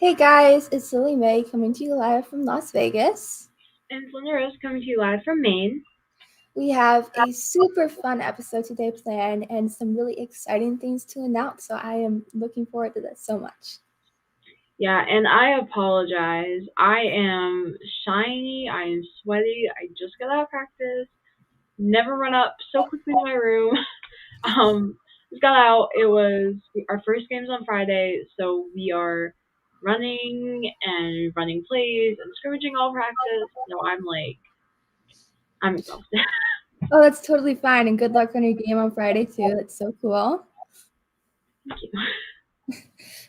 Hey guys, it's Lilly May coming to you live from Las Vegas. And it's LindaRose coming to you live from Maine. We have a super fun episode today planned and some really exciting things to announce, so I am looking forward to this so much. Yeah, and I apologize. I am shiny. I am sweaty. I just got out of practice. Never run up so quickly to my room. Just got out. It was our first game's on Friday, so we are running plays and scrimmaging all practice. So I'm exhausted. Oh, that's totally fine, and good luck on your game on Friday too. That's so cool. Thank you.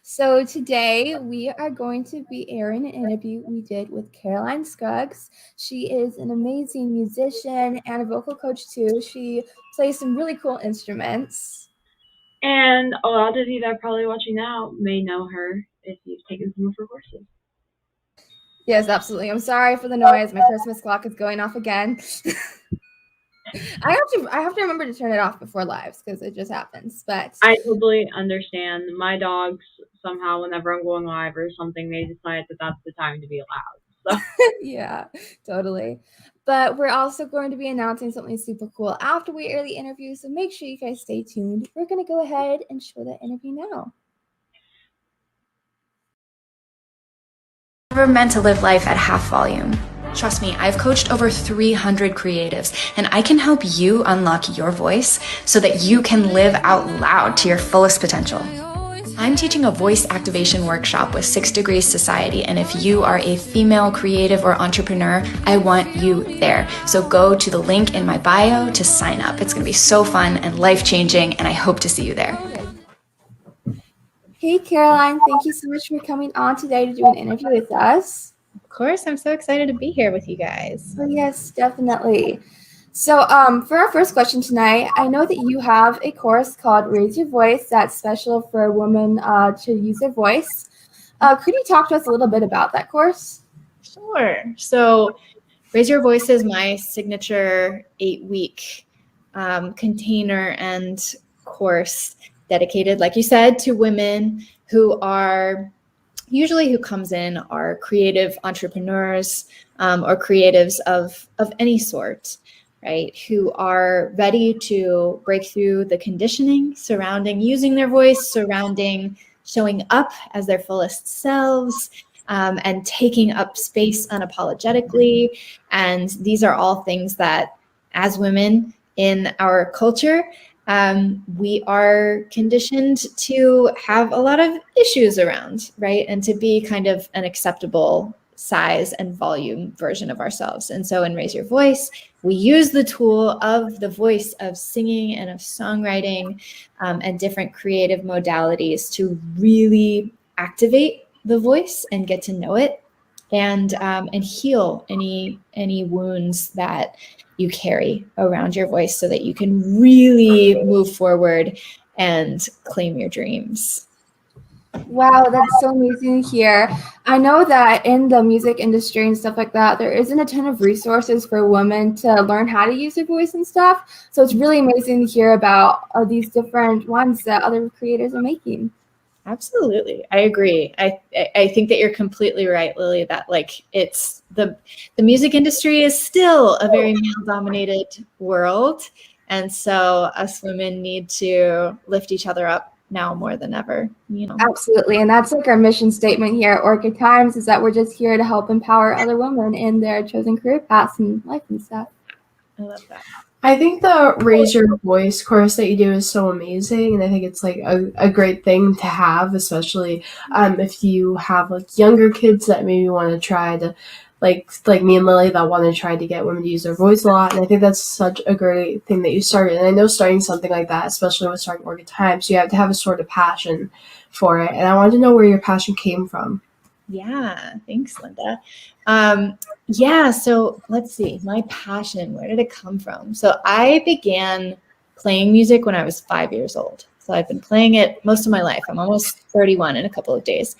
So today we are going to be airing an interview we did with Caroline Scruggs. She is an amazing musician and a vocal coach too. She plays some really cool instruments. And a lot of you that are probably watching now may know her if you've taken some of her courses. Yes, absolutely. I'm sorry for the noise. My Christmas clock is going off again. I have to remember to turn it off before lives because it just happens. But I totally understand. My dogs somehow, whenever I'm going live or something, they decide that that's the time to be allowed. So yeah, totally. But we're also going to be announcing something super cool after we air the interview. So make sure you guys stay tuned. We're going to go ahead and show that interview now. Never meant to live life at half volume. Trust me, I've coached over 300 creatives, and I can help you unlock your voice so that you can live out loud to your fullest potential. I'm teaching a voice activation workshop with 6 Degrees Society, and if you are a female creative or entrepreneur, I want you there. So go to the link in my bio to sign up. It's going to be so fun and life-changing, and I hope to see you there. Hey, Caroline, thank you so much for coming on today to do an interview with us. Of course, I'm so excited to be here with you guys. Oh, yes, definitely. So for our first question tonight, I know that you have a course called Raise Your Voice that's special for women to use their voice. Could you talk to us a little bit about that course? Sure. So Raise Your Voice is my signature 8-week container and course dedicated, like you said, to women who are usually who comes in are creative entrepreneurs or creatives of any sort, right? Who are ready to break through the conditioning surrounding using their voice, surrounding showing up as their fullest selves, and taking up space unapologetically. And these are all things that, as women in our culture, we are conditioned to have a lot of issues around, right? And to be kind of an acceptable size and volume version of ourselves. And so in Raise Your Voice, we use the tool of the voice of singing and of songwriting and different creative modalities to really activate the voice and get to know it and heal any wounds that you carry around your voice so that you can really move forward and claim your dreams. Wow, that's so amazing to hear. I know that in the music industry and stuff like that, there isn't a ton of resources for women to learn how to use their voice and stuff. So it's really amazing to hear about these different ones that other creators are making. Absolutely. I agree. I think that you're completely right, Lily, that like it's the music industry is still a very male-dominated world. And so us women need to lift each other up now more than ever, you know. Absolutely. And that's like our mission statement here at Orchid Times is that we're just here to help empower other women in their chosen career paths and life and stuff. I love that. I think the Raise Your Voice course that you do is so amazing, and I think it's like a great thing to have, especially if you have like younger kids that maybe want to try to like me and Lily that want to try to get women to use their voice a lot. And I think that's such a great thing that you started. And I know starting something like that, especially with starting Orchid Times, you have to have a sort of passion for it. And I wanted to know where your passion came from. Yeah, thanks, Linda. Yeah, so let's see, my passion, where did it come from? So I began playing music when I was 5 years old. So I've been playing it most of my life. I'm almost 31 in a couple of days.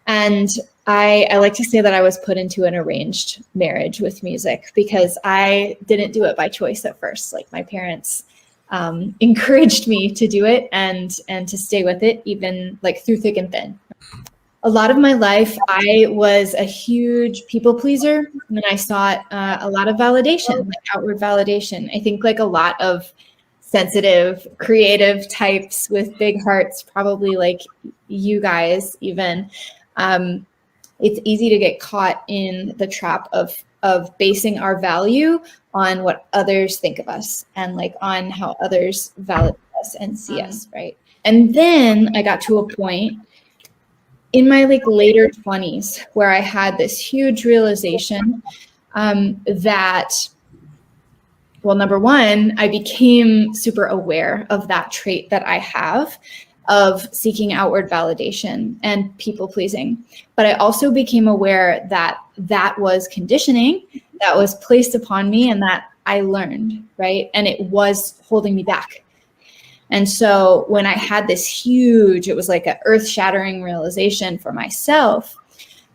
And I like to say that I was put into an arranged marriage with music because I didn't do it by choice at first. Like my parents encouraged me to do it and to stay with it, even like through thick and thin. a lot of my life, I was a huge people pleaser, and I sought a lot of validation, like outward validation. I think like a lot of sensitive, creative types with big hearts, probably like you guys even, it's easy to get caught in the trap of basing our value on what others think of us and like on how others validate us and see us, right? And then I got to a point in my like later 20s where I had this huge realization that, well, number one, I became super aware of that trait that I have of seeking outward validation and people pleasing. But I also became aware that that was conditioning that was placed upon me and that I learned, right? And it was holding me back. And so when I had this huge, it was like an earth-shattering realization for myself,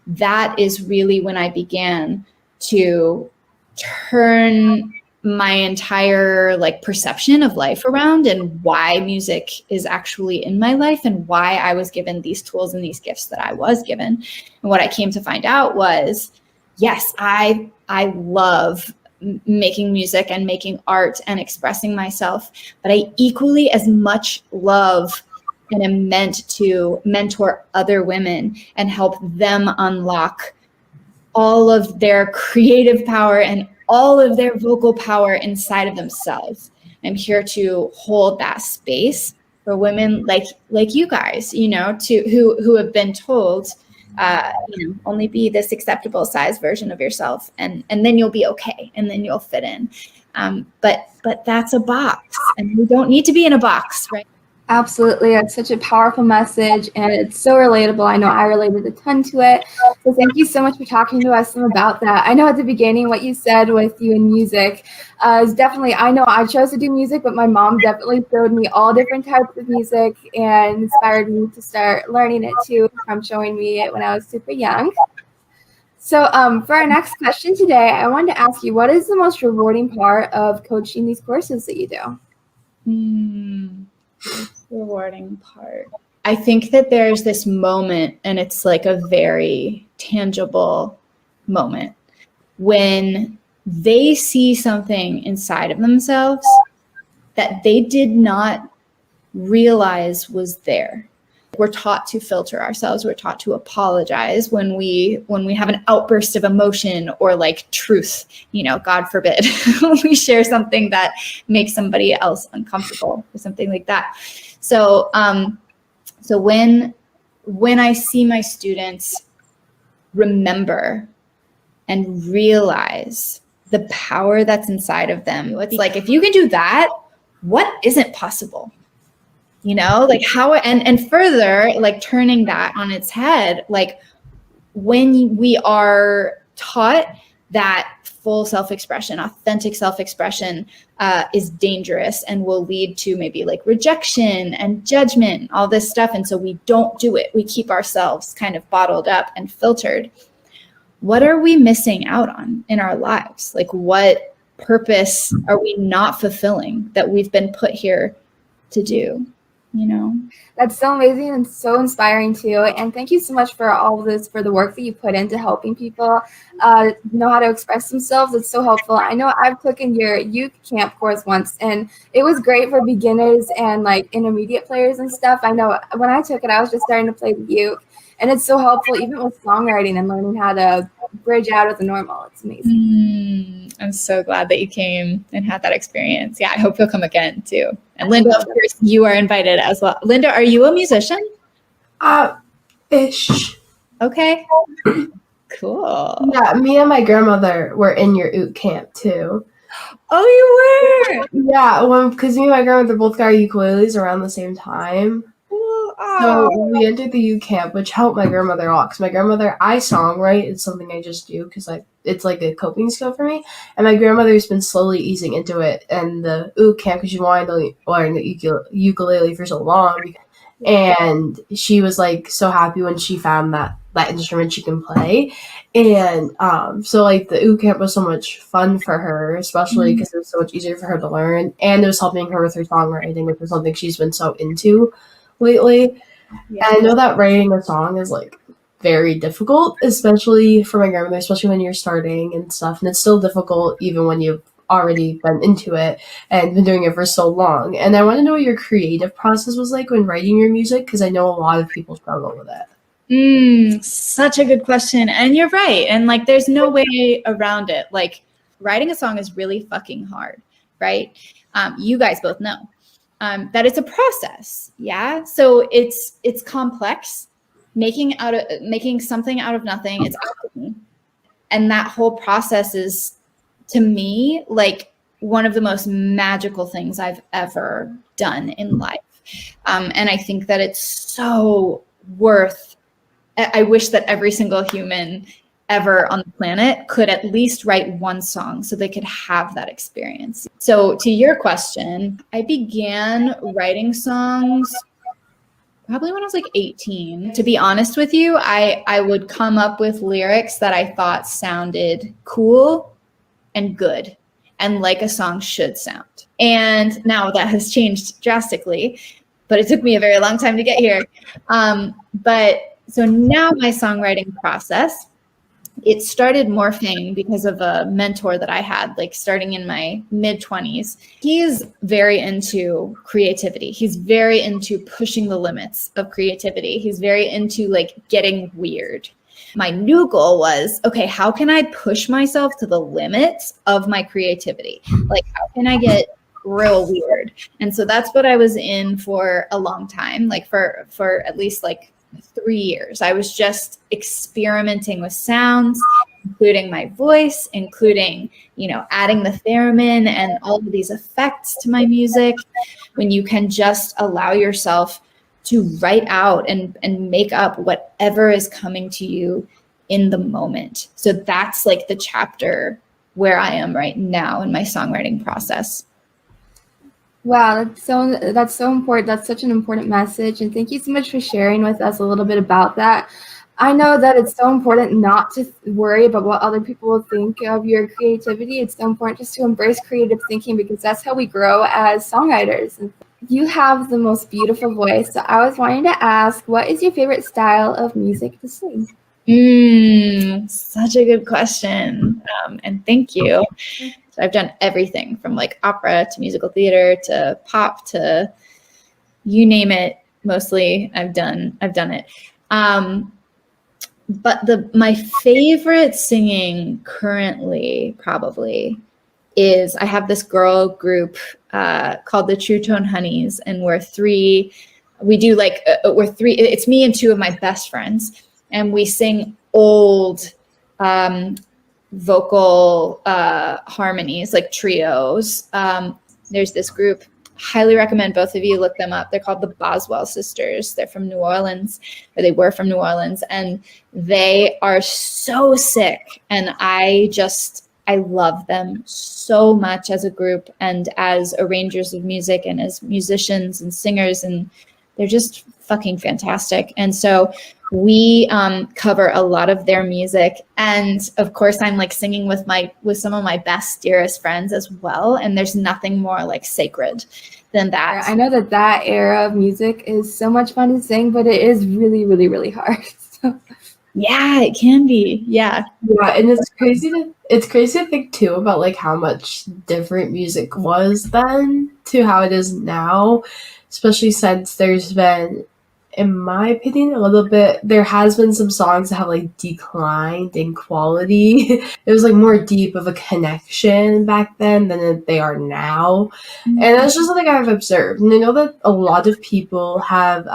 that is really when I began to turn my entire like perception of life around and why music is actually in my life and why I was given these tools and these gifts that I was given. And what I came to find out was, yes, I love making music and making art and expressing myself, but I equally as much love and am meant to mentor other women and help them unlock all of their creative power and all of their vocal power inside of themselves. I'm here to hold that space for women like you guys, you know, to who have been told, only be this acceptable size version of yourself, and then you'll be okay, and then you'll fit in. But that's a box, and we don't need to be in a box, right? Absolutely. It's such a powerful message, and it's so relatable. I know I related a ton to it. So thank you so much for talking to us about that. I know at the beginning what you said with you and music is definitely, I know I chose to do music, but my mom definitely showed me all different types of music and inspired me to start learning it too from showing me it when I was super young. So for our next question today, I wanted to ask you, what is the most rewarding part of coaching these courses that you do? Rewarding part. I think that there's this moment, and it's like a very tangible moment, when they see something inside of themselves that they did not realize was there. We're taught to filter ourselves. We're taught to apologize when we have an outburst of emotion or like truth, God forbid, we share something that makes somebody else uncomfortable or something like that. So, so when I see my students remember and realize the power that's inside of them, it's like, if you can do that, what isn't possible? Like how, and further, like turning that on its head, like when we are taught that full self-expression, authentic self-expression is dangerous and will lead to maybe like rejection and judgment, all this stuff. And so we don't do it. We keep ourselves kind of bottled up and filtered. What are we missing out on in our lives? Like what purpose are we not fulfilling that we've been put here to do? That's so amazing and so inspiring too. And thank you so much for all of this, for the work that you put into helping people know how to express themselves. It's so helpful. I know I've taken your youth camp course once, and it was great for beginners and like intermediate players and stuff. I know when I took it, I was just starting to play the uke, and it's so helpful even with songwriting and learning how to bridge out of the normal. It's amazing. I'm so glad that you came and had that experience. Yeah, I hope you'll come again too. And Linda, of course, you are invited as well. Linda, are you a musician? Ish. Okay. Cool. Yeah, me and my grandmother were in your oot camp too. Oh, you were? Yeah, because me and my grandmother both got our ukuleles around the same time. So we entered the youth camp, which helped my grandmother a lot. Because my grandmother, I songwrite. It's something I just do because it's like a coping skill for me. And my grandmother's been slowly easing into it. And the oot camp, because she wanted to learn the ukulele for so long. And she was like so happy when she found that instrument she can play. And so like the oot camp was so much fun for her, especially because it was so much easier for her to learn. And it was helping her with her songwriting, which is something she's been so into lately. Yeah. And I know that writing a song is like very difficult, especially for my grandmother, especially when you're starting and stuff. And it's still difficult even when you've already been into it and been doing it for so long. And I want to know what your creative process was like when writing your music, because I know a lot of people struggle with it. Such a good question. And you're right. And like, there's no way around it. Like, writing a song is really fucking hard, right? You guys both know that it's a process. Yeah. So it's complex. Making something out of nothing, it's alchemy. And that whole process is, to me, like one of the most magical things I've ever done in life. And I think that it's so worth, I wish that every single human ever on the planet could at least write one song so they could have that experience. So to your question, I began writing songs probably when I was like 18. To be honest with you, I would come up with lyrics that I thought sounded cool and good and like a song should sound. And now that has changed drastically, but it took me a very long time to get here. But so now my songwriting process, it started morphing because of a mentor that I had, like starting in my mid-20s. He's very into creativity. He's very into pushing the limits of creativity. He's very into like getting weird. My new goal was, okay, how can I push myself to the limits of my creativity? Like, how can I get real weird? And so that's what I was in for a long time, like for at least like 3 years. I was just experimenting with sounds, including my voice, including, adding the theremin and all of these effects to my music. When you can just allow yourself to write out and make up whatever is coming to you in the moment. So that's like the chapter where I am right now in my songwriting process. Wow, that's so important. That's such an important message. And thank you so much for sharing with us a little bit about that. I know that it's so important not to worry about what other people will think of your creativity. It's so important just to embrace creative thinking, because that's how we grow as songwriters. You have the most beautiful voice. So I was wanting to ask, what is your favorite style of music to sing? Such a good question. And thank you. So I've done everything from like opera to musical theater to pop to you name it. Mostly I've done it. But my favorite singing currently probably is, I have this girl group called the True Tone Honeys, and we're three. It's me and two of my best friends, and we sing old vocal harmonies, like trios. There's this group, highly recommend both of you look them up. They're called the Boswell Sisters. They're from New Orleans, or they were from New Orleans, and they are so sick. And I love them so much as a group and as arrangers of music and as musicians and singers, and they're just fucking fantastic. And so we cover a lot of their music, and of course I'm like singing with some of my best, dearest friends as well, and there's nothing more like sacred than that. I know that era of music is so much fun to sing, but it is really, really, really hard. Yeah, it can be. Yeah, and it's crazy to think too about like how much different music was then to how it is now, especially since there's been, in my opinion, there has been some songs that have like declined in quality. It was like more deep of a connection back then than they are now. Mm-hmm. And that's just something I've observed. And I know that a lot of people have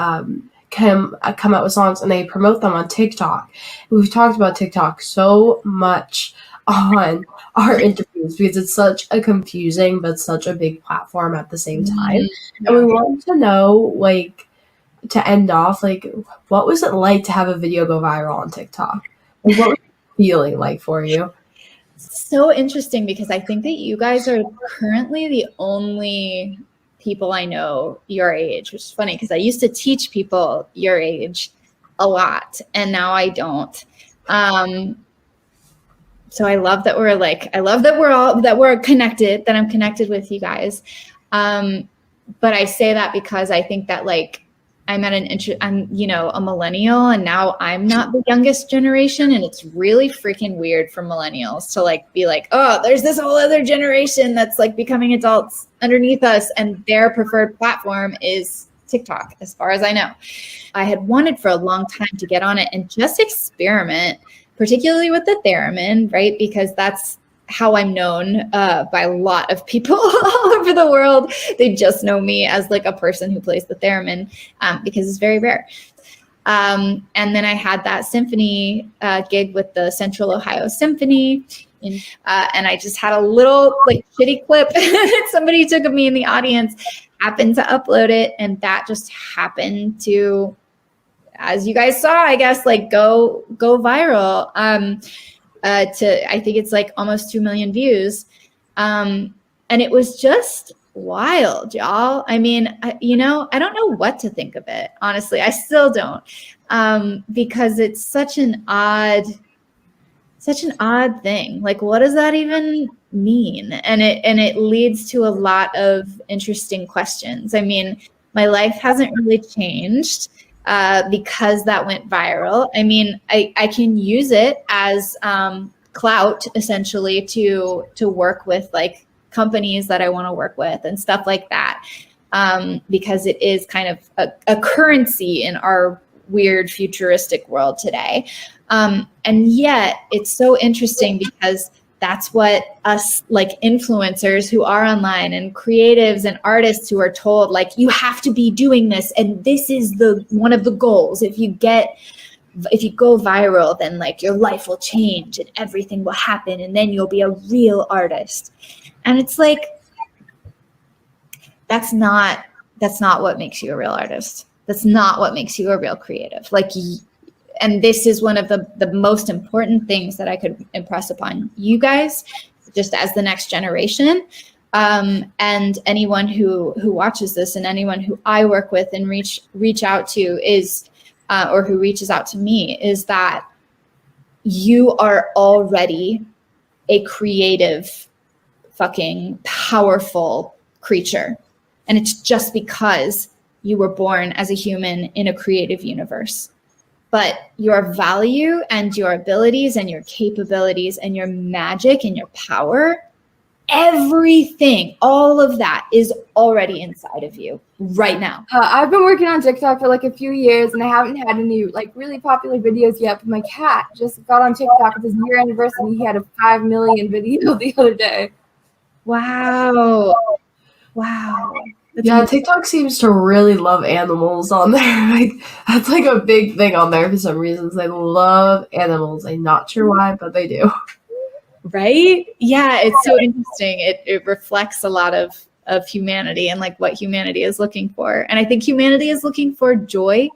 come out with songs and they promote them on TikTok. We've talked about TikTok so much on our interviews because it's such a confusing but such a big platform at the same time. Mm-hmm. And we want to know, like, to end off, like, what was it like to have a video go viral on TikTok? Like, what was it feeling like for you? So interesting, because I think that you guys are currently the only people I know your age, which is funny because I used to teach people your age a lot and now I don't. So I love that we're connected, that I'm connected with you guys. But I say that because I think that like I'm a millennial, and now I'm not the youngest generation, and it's really freaking weird for millennials to like be like, oh, there's this whole other generation that's like becoming adults underneath us, and their preferred platform is TikTok, as far as I know. I had wanted for a long time to get on it and just experiment, particularly with the theremin, right? Because that's how I'm known by a lot of people all over the world. They just know me as like a person who plays the theremin because it's very rare. And then I had that symphony gig with the Central Ohio Symphony. And I just had a little like shitty clip that somebody took of me in the audience, happened to upload it. And that just happened to, as you guys saw, I guess, like go viral. I think it's like almost 2 million views. And it was just wild, y'all. I mean, I don't know what to think of it. Honestly, I still don't, because it's such an odd thing. Like, what does that even mean? And it leads to a lot of interesting questions. I mean, my life hasn't really changed because that went viral. I mean, I can use it as clout essentially to work with like companies that I want to work with and stuff like that, because it is kind of a currency in our weird futuristic world today. And yet it's so interesting because that's what us like influencers who are online and creatives and artists who are told, like, you have to be doing this. And this is one of the goals. If you go viral, then like your life will change and everything will happen. And then you'll be a real artist. And it's like, that's not what makes you a real artist. That's not what makes you a real creative. Like, and this is one of the most important things that I could impress upon you guys, just as the next generation, and anyone who watches this and anyone who I work with and reach out to is, or who reaches out to me, is that you are already a creative, fucking powerful creature. And it's just because you were born as a human in a creative universe. But your value and your abilities and your capabilities and your magic and your power, everything, all of that is already inside of you right now. I've been working on TikTok for like a few years, and I haven't had any like really popular videos yet. But my cat just got on TikTok with his year anniversary. He had a 5 million video the other day. Wow. Yeah, TikTok seems to really love animals on there. Like, that's like a big thing on there for some reasons. They love animals. I'm not sure why, but they do. Right? Yeah, it's so interesting. It reflects a lot of humanity and like what humanity is looking for. And I think humanity is looking for joy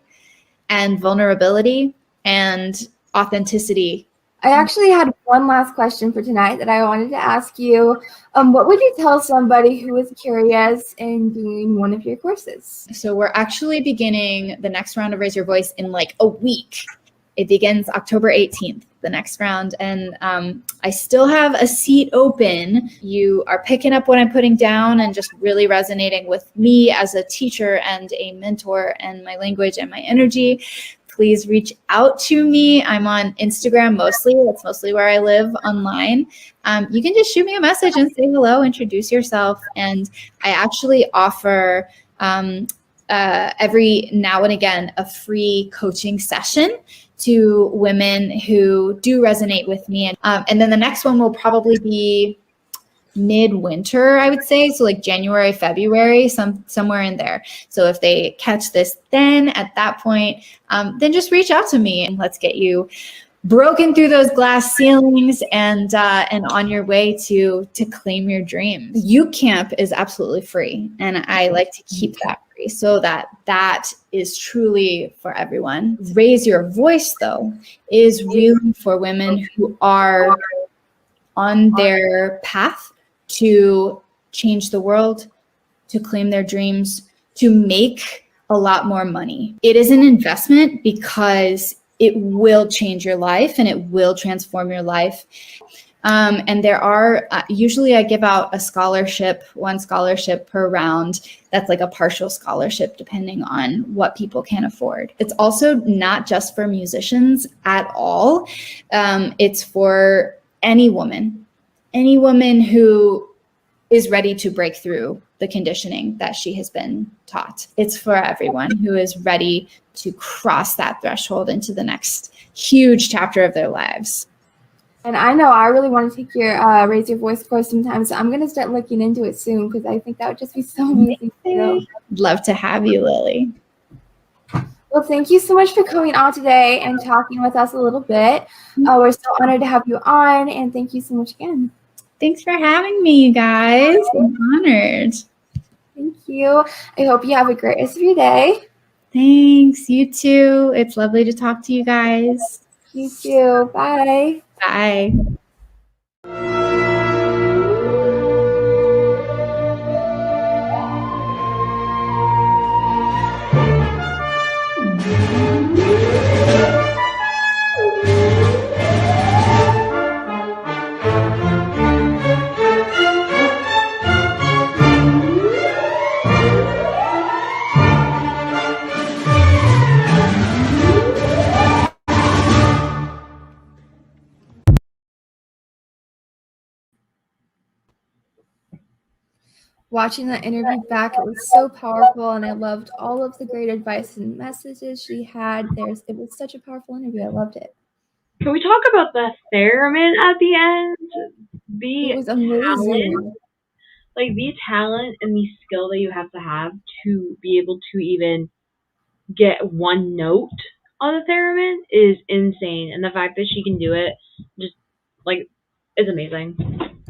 and vulnerability and authenticity. I actually had one last question for tonight that I wanted to ask you. What would you tell somebody who is curious in doing one of your courses? So we're actually beginning the next round of Raise Your Voice in like a week. It begins October 18th, the next round. And I still have a seat open. You are picking up what I'm putting down and just really resonating with me as a teacher and a mentor and my language and my energy. Please reach out to me. I'm on Instagram mostly. That's mostly where I live online. You can just shoot me a message and say hello, introduce yourself. And I actually offer every now and again a free coaching session to women who do resonate with me. And then the next one will probably be midwinter, I would say. So like January, February, somewhere in there. So if they catch this then at that point, then just reach out to me and let's get you broken through those glass ceilings and on your way to claim your dreams. Youth camp is absolutely free. And I like to keep that free so that is truly for everyone. Raise Your Voice, though, is really for women who are on their path to change the world, to claim their dreams, to make a lot more money. It is an investment because it will change your life and it will transform your life. And there are, usually I give out one scholarship per round. That's like a partial scholarship depending on what people can afford. It's also not just for musicians at all. It's for any woman who is ready to break through the conditioning that she has been taught. It's for everyone who is ready to cross that threshold into the next huge chapter of their lives. And I know I really want to take your Raise Your Voice course sometime, so I'm going to start looking into it soon because I think that would just be so amazing. I'd love to have you, Lily. Well, thank you so much for coming on today and talking with us a little bit. We're so honored to have you on, and thank you so much again. Thanks for having me, you guys. I'm honored. Thank you. I hope you have a great rest of your day. Thanks. You too. It's lovely to talk to you guys. You too. Bye. Bye. Watching that interview back, it was so powerful, and I loved all of the great advice and messages she had. It was such a powerful interview. I loved it. Can we talk about the theremin at the end? It was amazing. The talent and the skill that you have to be able to even get one note on the theremin is insane. And the fact that she can do it just is amazing.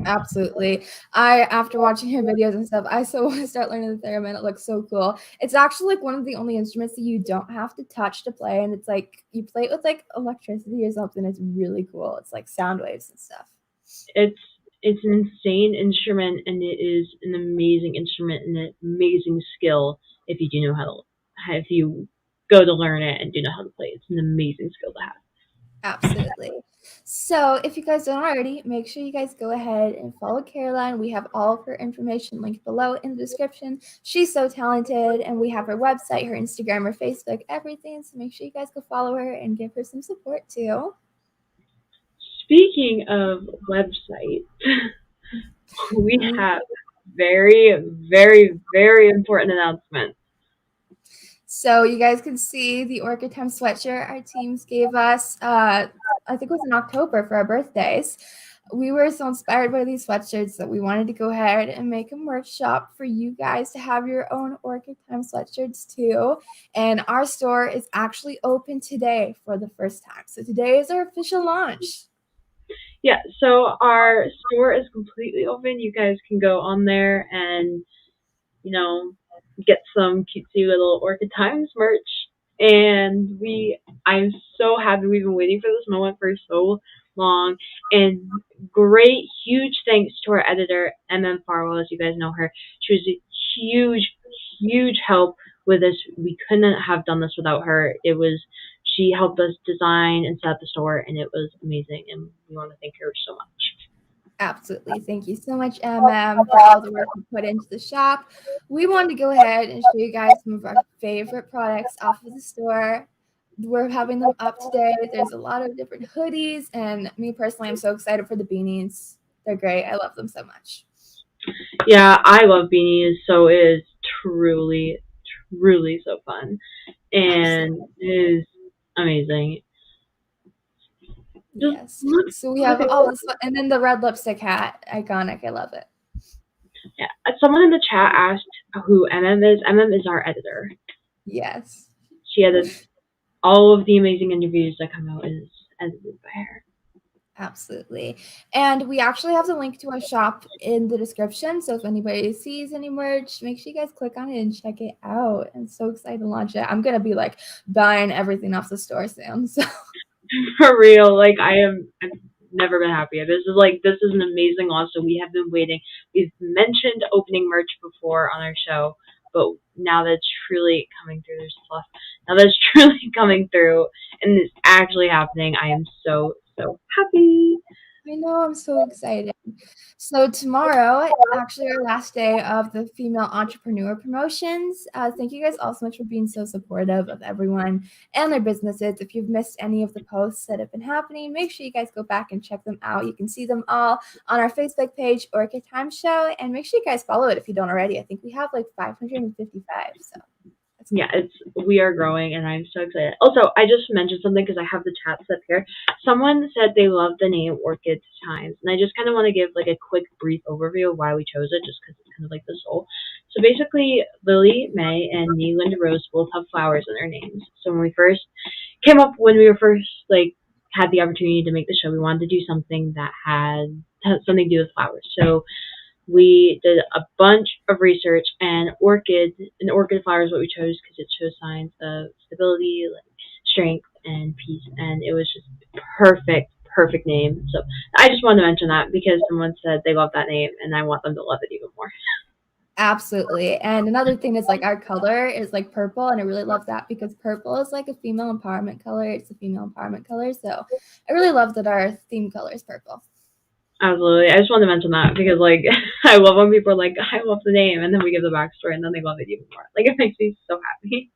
Absolutely. After watching her videos and stuff, I so want to start learning the theremin. It looks so cool. It's actually one of the only instruments that you don't have to touch to play, and it's you play it with electricity or something. It's really cool. It's like sound waves and stuff. It's an insane instrument, and it is an amazing instrument and an amazing skill if you do know if you go to learn it and do know how to play it. It's an amazing skill to have. Absolutely. So if you guys don't already, make sure you guys go ahead and follow Caroline. We have all of her information linked below in the description. She's so talented, and we have her website, her Instagram, her Facebook, everything. So make sure you guys go follow her and give her some support too. Speaking of websites, we have very, very, very important announcement. So you guys can see the Orchid Times sweatshirt our teams gave us, I think it was in October for our birthdays. We were so inspired by these sweatshirts that we wanted to go ahead and make a merch shop for you guys to have your own Orchid Times sweatshirts too. And our store is actually open today for the first time. So today is our official launch. Yeah, so our store is completely open. You guys can go on there and, get some cutesy little Orchid Times merch. And I'm so happy. We've been waiting for this moment for so long. And great, huge thanks to our editor, EmEm Farwell, as you guys know her. She was a huge, huge help with this. We couldn't have done this without her. She helped us design and set up the store, and it was amazing. And we want to thank her so much. Absolutely. Thank you so much, EmEm, for all the work you put into the shop. We wanted to go ahead and show you guys some of our favorite products off of the store. We're having them up today. There's a lot of different hoodies, and me personally, I'm so excited for the beanies. They're great. I love them so much. Yeah, I love beanies, so it is truly, truly so fun. And it is amazing. Yes. So we have all this, and then the red lipstick hat, iconic. I love it. Yeah. Someone in the chat asked who EmEm is. EmEm is our editor. Yes. She edits all of the amazing interviews that come out is edited by her. Absolutely. And we actually have the link to our shop in the description. So if anybody sees any merch, make sure you guys click on it and check it out. I'm so excited to launch it. I'm going to be buying everything off the store soon. So for real, I've never been happier. This is an amazing launch. So we have been waiting. We've mentioned opening merch before on our show, but now that's truly coming through. There's fluff. Now that's truly coming through, and it's actually happening. I am so happy. I know, I'm so excited. So tomorrow, actually our last day of the female entrepreneur promotions. Thank you guys all so much for being so supportive of everyone and their businesses. If you've missed any of the posts that have been happening, make sure you guys go back and check them out. You can see them all on our Facebook page, Orchid Times Show, and make sure you guys follow it if you don't already. I think we have like 555, so. Yeah, we are growing, and I'm so excited. Also, I just mentioned something because I have the chats up here. Someone said they love the name Orchid Times, and I just kind of want to give like a quick, brief overview of why we chose it, just because it's kind of like the soul. So basically, Lilly, May, and me, LindaRose, both have flowers in their names. So when we first when we were first like had the opportunity to make the show, we wanted to do something that had something to do with flowers. So we did a bunch of research, and orchid flower is what we chose because it shows signs of stability, like strength, and peace, and it was just perfect name. So I just wanted to mention that because someone said they love that name, and I want them to love it even more. Absolutely. And another thing is like our color is like purple, and I really love that because purple is like a female empowerment color. It's a female empowerment color. So I really love that our theme color is purple. Absolutely. I just wanted to mention that because, like, I love when people are like, I love the name, and then we give the backstory, and then they love it even more. Like, it makes me so happy.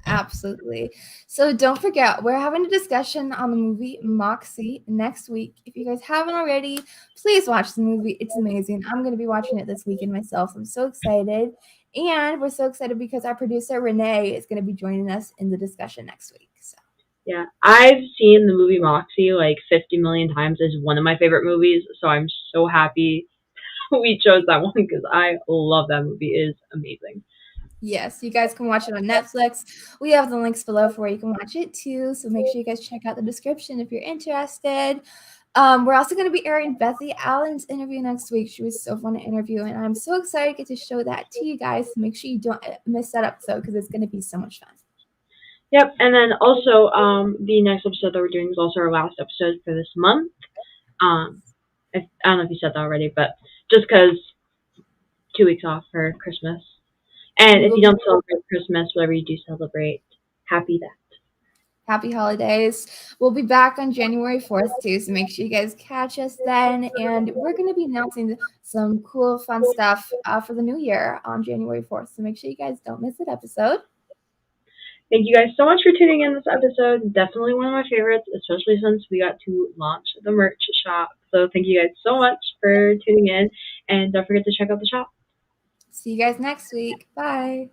Absolutely. So don't forget, we're having a discussion on the movie Moxie next week. If you guys haven't already, please watch the movie. It's amazing. I'm going to be watching it this weekend myself. I'm so excited. And we're so excited because our producer, Renee, is going to be joining us in the discussion next week. So. Yeah, I've seen the movie Moxie like 50 million times. It's one of my favorite movies, so I'm so happy we chose that one because I love that movie. It is amazing. Yes, you guys can watch it on Netflix. We have the links below for where you can watch it too, so make sure you guys check out the description if you're interested. We're also going to be airing Bethy Allen's interview next week. She was so fun to interview, and I'm so excited to get to show that to you guys. So make sure you don't miss that episode because it's going to be so much fun. Yep, and then also the next episode that we're doing is also our last episode for this month. I don't know if you said that already, but just because 2 weeks off for Christmas. And if you don't celebrate Christmas, whatever you do celebrate, happy that. Happy holidays. We'll be back on January 4th too, so make sure you guys catch us then. And we're going to be announcing some cool, fun stuff for the new year on January 4th, so make sure you guys don't miss that episode. Thank you guys so much for tuning in this episode. Definitely one of my favorites, especially since we got to launch the merch shop. So thank you guys so much for tuning in, and don't forget to check out the shop. See you guys next week. Bye.